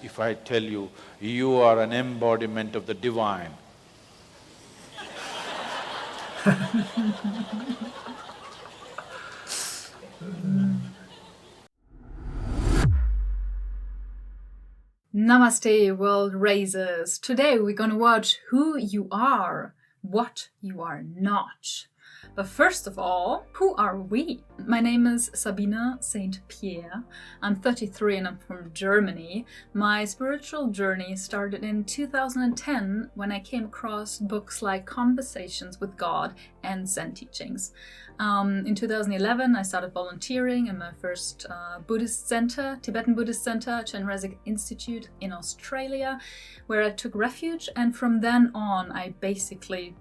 if I tell you, you are an embodiment of the divine. Namaste, world raisers. Today we're gonna watch who you are, what you are not. But first of all, who are we? My name is Sabina St. Pierre. I'm 33 and I'm from Germany. My spiritual journey started in 2010 when I came across books like Conversations with God and Zen Teachings. In 2011, I started volunteering in my first Buddhist center, Tibetan Buddhist center, Chenrezig Institute in Australia, where I took refuge. And from then on, I basically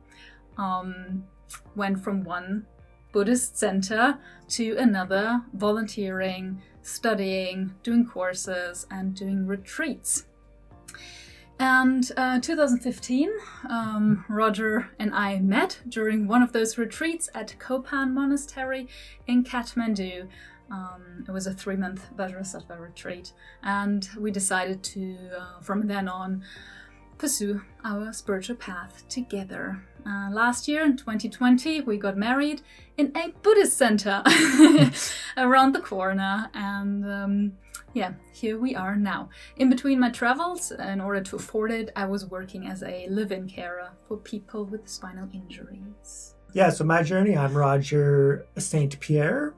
went from one Buddhist center to another, volunteering, studying, doing courses, and doing retreats. And 2015, Roger and I met during one of those retreats at Kopan Monastery in Kathmandu. It was a 3-month Vajrasattva retreat, and we decided to, from then on, pursue our spiritual path together. Last year, in 2020, we got married in a Buddhist center around the corner, and here we are now. In between my travels, in order to afford it, I was working as a live-in carer for people with spinal injuries. Yeah, so my journey, I'm Roger St. Pierre.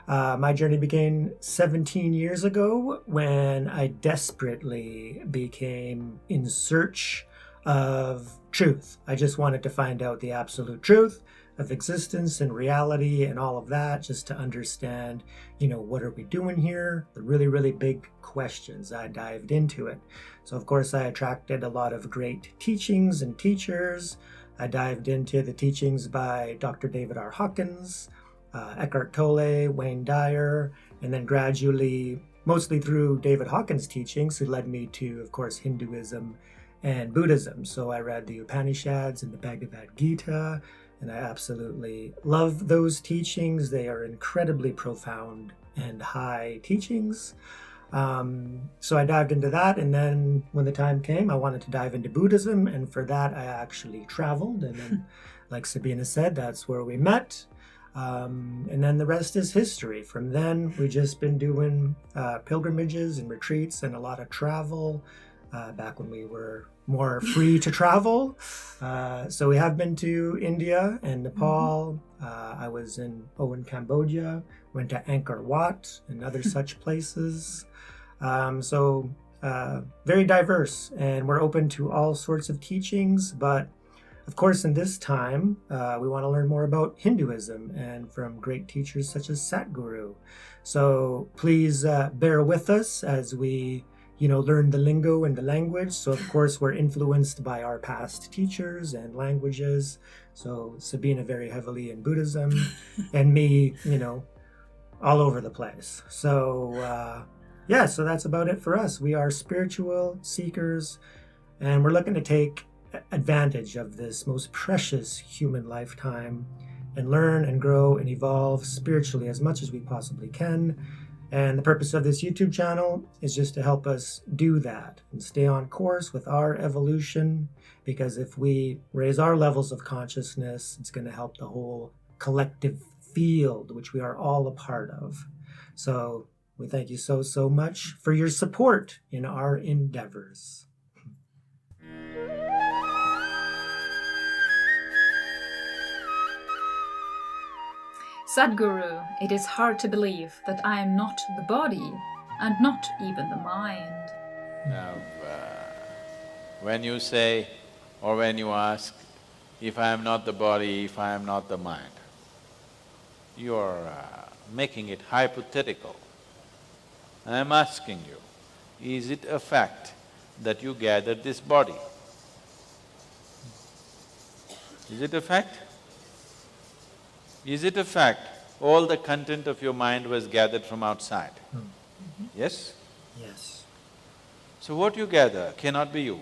My journey began 17 years ago when I desperately became in search of truth. I just wanted to find out the absolute truth of existence and reality and all of that, just to understand, what are we doing here? The really, really big questions. I dived into it. So of course I attracted a lot of great teachings and teachers. I dived into the teachings by Dr. David R. Hawkins, Eckhart Tolle, Wayne Dyer, and then gradually, mostly through David Hawkins' teachings, who led me to, of course, Hinduism and Buddhism. So I read the Upanishads and the Bhagavad Gita, and I absolutely love those teachings. They are incredibly profound and high teachings. So I dived into that, and then when the time came, I wanted to dive into Buddhism, and for that I actually traveled, and then, like Sabina said, that's where we met. And then the rest is history. From then, we've just been doing pilgrimages and retreats and a lot of travel, back when we were more free to travel. So we have been to India and Nepal. I was in Cambodia, went to Angkor Wat and other such places. So very diverse, and we're open to all sorts of teachings, but of course, in this time, we want to learn more about Hinduism and from great teachers such as Sadhguru. So please bear with us as we, learn the lingo and the language. So of course, we're influenced by our past teachers and languages. So Sabina very heavily in Buddhism, and me, all over the place. So so that's about it for us. We are spiritual seekers, and we're looking to take advantage of this most precious human lifetime and learn and grow and evolve spiritually as much as we possibly can. And the purpose of this YouTube channel is just to help us do that and stay on course with our evolution, because if we raise our levels of consciousness, it's going to help the whole collective field, which we are all a part of. So we thank you so, so much for your support in our endeavors. Sadhguru, it is hard to believe that I am not the body and not even the mind. Now, when you say or when you ask, if I am not the body, if I am not the mind, you're making it hypothetical. I'm asking you, is it a fact that you gathered this body? Is it a fact? Is it a fact all the content of your mind was gathered from outside? Yes? Yes. So what you gather cannot be you.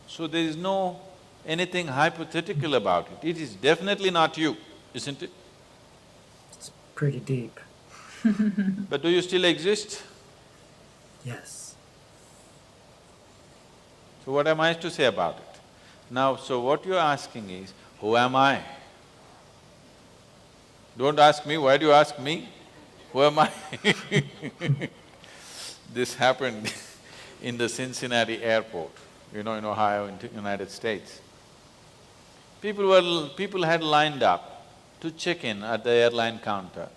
So there is no anything hypothetical about it. It is definitely not you, isn't it? It's pretty deep. But do you still exist? Yes. So what am I to say about it? Now, so what you're asking is, who am I? Don't ask me, why do you ask me? Who am I? This happened in the Cincinnati airport, in Ohio, in the United States. People had lined up to check in at the airline counter.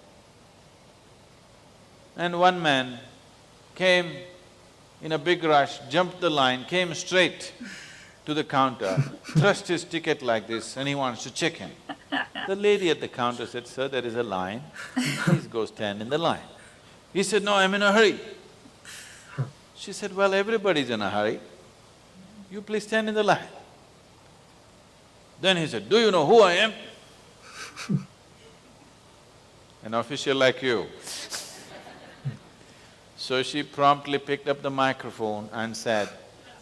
And one man came in a big rush, jumped the line, came straight to the counter, thrust his ticket like this, and he wants to check in. The lady at the counter said, "Sir, there is a line, please go stand in the line." He said, "No, I'm in a hurry." She said, "Well, everybody's in a hurry, you please stand in the line." Then he said, "Do you know who I am?" An official like you. So she promptly picked up the microphone and said,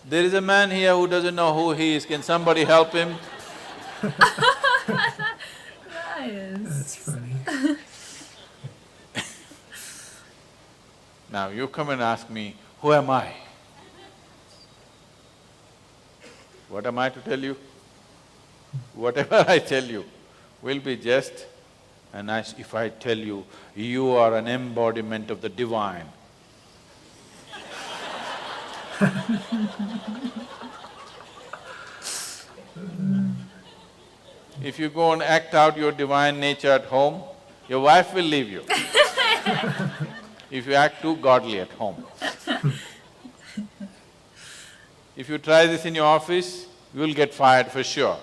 "There is a man here who doesn't know who he is, can somebody help him?" Nice. That's funny. Now you come and ask me, who am I? What am I to tell you? Whatever I tell you will be just if I tell you, you are an embodiment of the divine. If you go and act out your divine nature at home, your wife will leave you. If you act too godly at home. If you try this in your office, you will get fired for sure.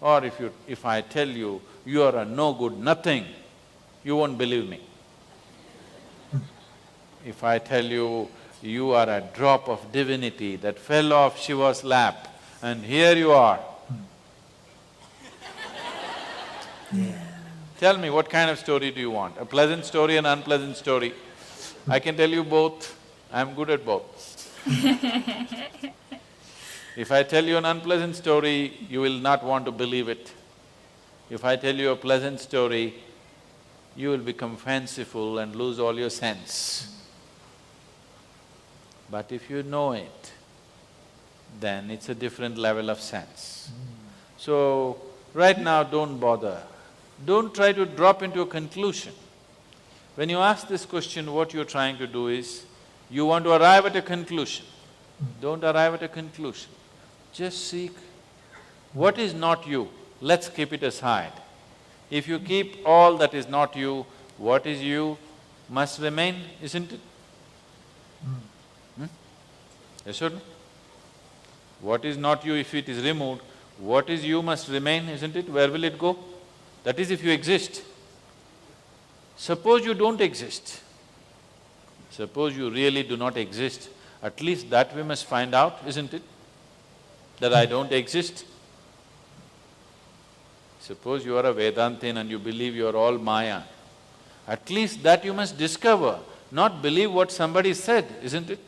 Or if I tell you, you are a no good nothing, you won't believe me. If I tell you, you are a drop of divinity that fell off Shiva's lap, and here you are. Tell me, what kind of story do you want? A pleasant story, an unpleasant story? I can tell you both, I'm good at both. If I tell you an unpleasant story, you will not want to believe it. If I tell you a pleasant story, you will become fanciful and lose all your sense. But if you know it, then it's a different level of sense. So, right now don't bother. Don't try to drop into a conclusion. When you ask this question, what you're trying to do is, you want to arrive at a conclusion. Don't arrive at a conclusion. Just seek what is not you, let's keep it aside. If you keep all that is not you, what is you must remain, isn't it? Yes or no? What is not you, if it is removed, what is you must remain, isn't it? Where will it go? That is, if you exist. Suppose you don't exist. Suppose you really do not exist, at least that we must find out, isn't it? That I don't exist. Suppose you are a Vedantin and you believe you are all Maya, at least that you must discover, not believe what somebody said, isn't it?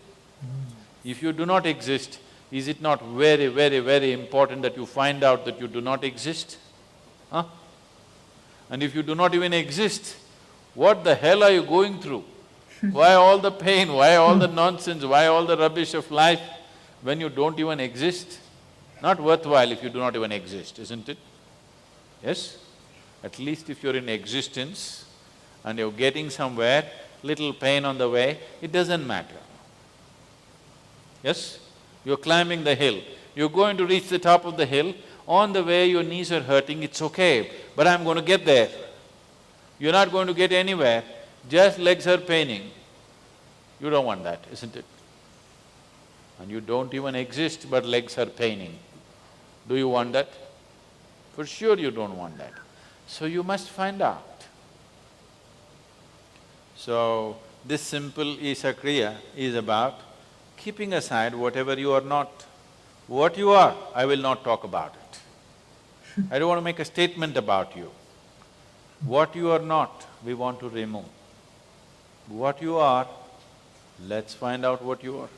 If you do not exist, is it not very, very, very important that you find out that you do not exist? Huh? And if you do not even exist, what the hell are you going through? Why all the pain, why all the nonsense, why all the rubbish of life when you don't even exist? Not worthwhile if you do not even exist, isn't it? Yes? At least if you're in existence and you're getting somewhere, little pain on the way, it doesn't matter. Yes? You're climbing the hill, you're going to reach the top of the hill, on the way your knees are hurting, it's okay, but I'm going to get there. You're not going to get anywhere, just legs are paining. You don't want that, isn't it? And you don't even exist, but legs are paining. Do you want that? For sure you don't want that. So you must find out. So, this simple Isa Kriya is about keeping aside whatever you are not. What you are, I will not talk about it. I don't want to make a statement about you. What you are not, we want to remove. What you are, let's find out what you are.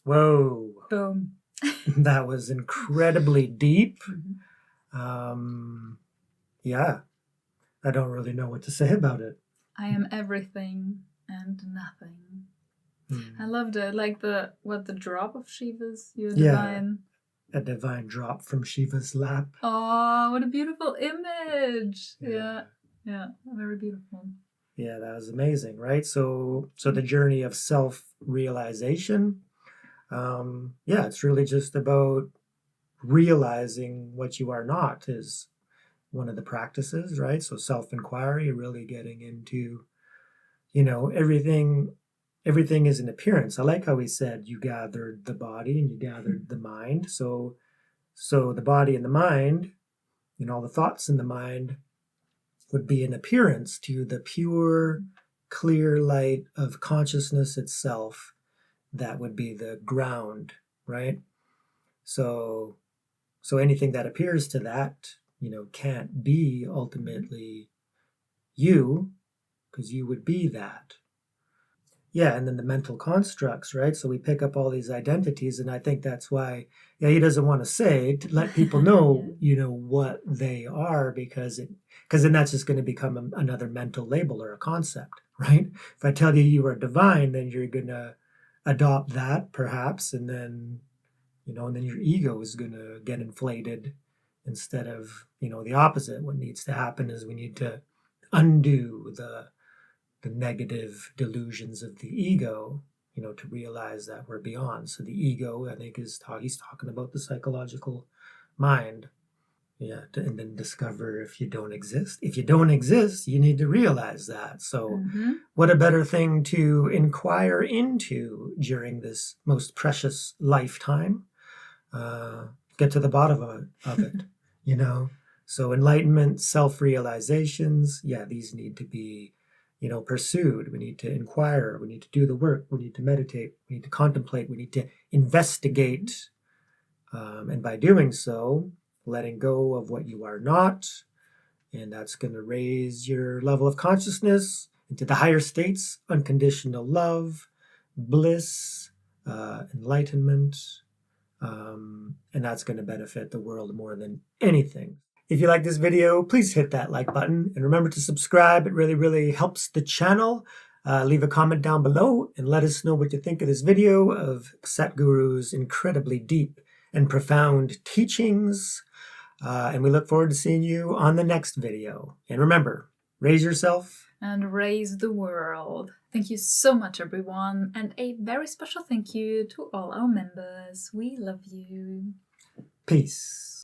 Whoa. Boom. that was incredibly deep. Yeah, I don't really know what to say about it. I am everything and nothing. I loved it. Like the drop of Shiva's, you're divine. A divine drop from Shiva's lap. Oh, what a beautiful image. Yeah, very beautiful. Yeah, that was amazing, right? So the journey of self-realization, it's really just about realizing what you are not is one of the practices, right? So self-inquiry, really getting into, everything is an appearance. I like how he said you gathered the body and you gathered the mind. So the body and the mind, all the thoughts in the mind would be an appearance to the pure, clear light of consciousness itself. That would be the ground, right? So anything that appears to that, can't be ultimately you, because you would be that. Yeah, and then the mental constructs, right? So we pick up all these identities, and I think that's why, he doesn't want to say, to let people know, what they are, because then that's just going to become another mental label or a concept, right? If I tell you are divine, then you're going to adopt that, perhaps, and then, and then your ego is going to get inflated instead of, the opposite. What needs to happen is we need to undo the negative delusions of the ego, to realize that we're beyond. So the ego, I think, he's talking about the psychological mind. Yeah, and then discover if you don't exist. If you don't exist, you need to realize that. So what a better thing to inquire into during this most precious lifetime. Get to the bottom of it, So enlightenment, self-realizations, these need to be pursued. We need to inquire. We need to do the work. We need to meditate. We need to contemplate. We need to investigate. And by doing so, letting go of what you are not, and that's going to raise your level of consciousness into the higher states, unconditional love, bliss, enlightenment, and that's going to benefit the world more than anything. If you like this video, please hit that like button and remember to subscribe. It really, really helps the channel. Leave a comment down below and let us know what you think of this video of Sadhguru's incredibly deep and profound teachings. And we look forward to seeing you on the next video. And remember, raise yourself and raise the world. Thank you so much, everyone. And a very special thank you to all our members. We love you. Peace.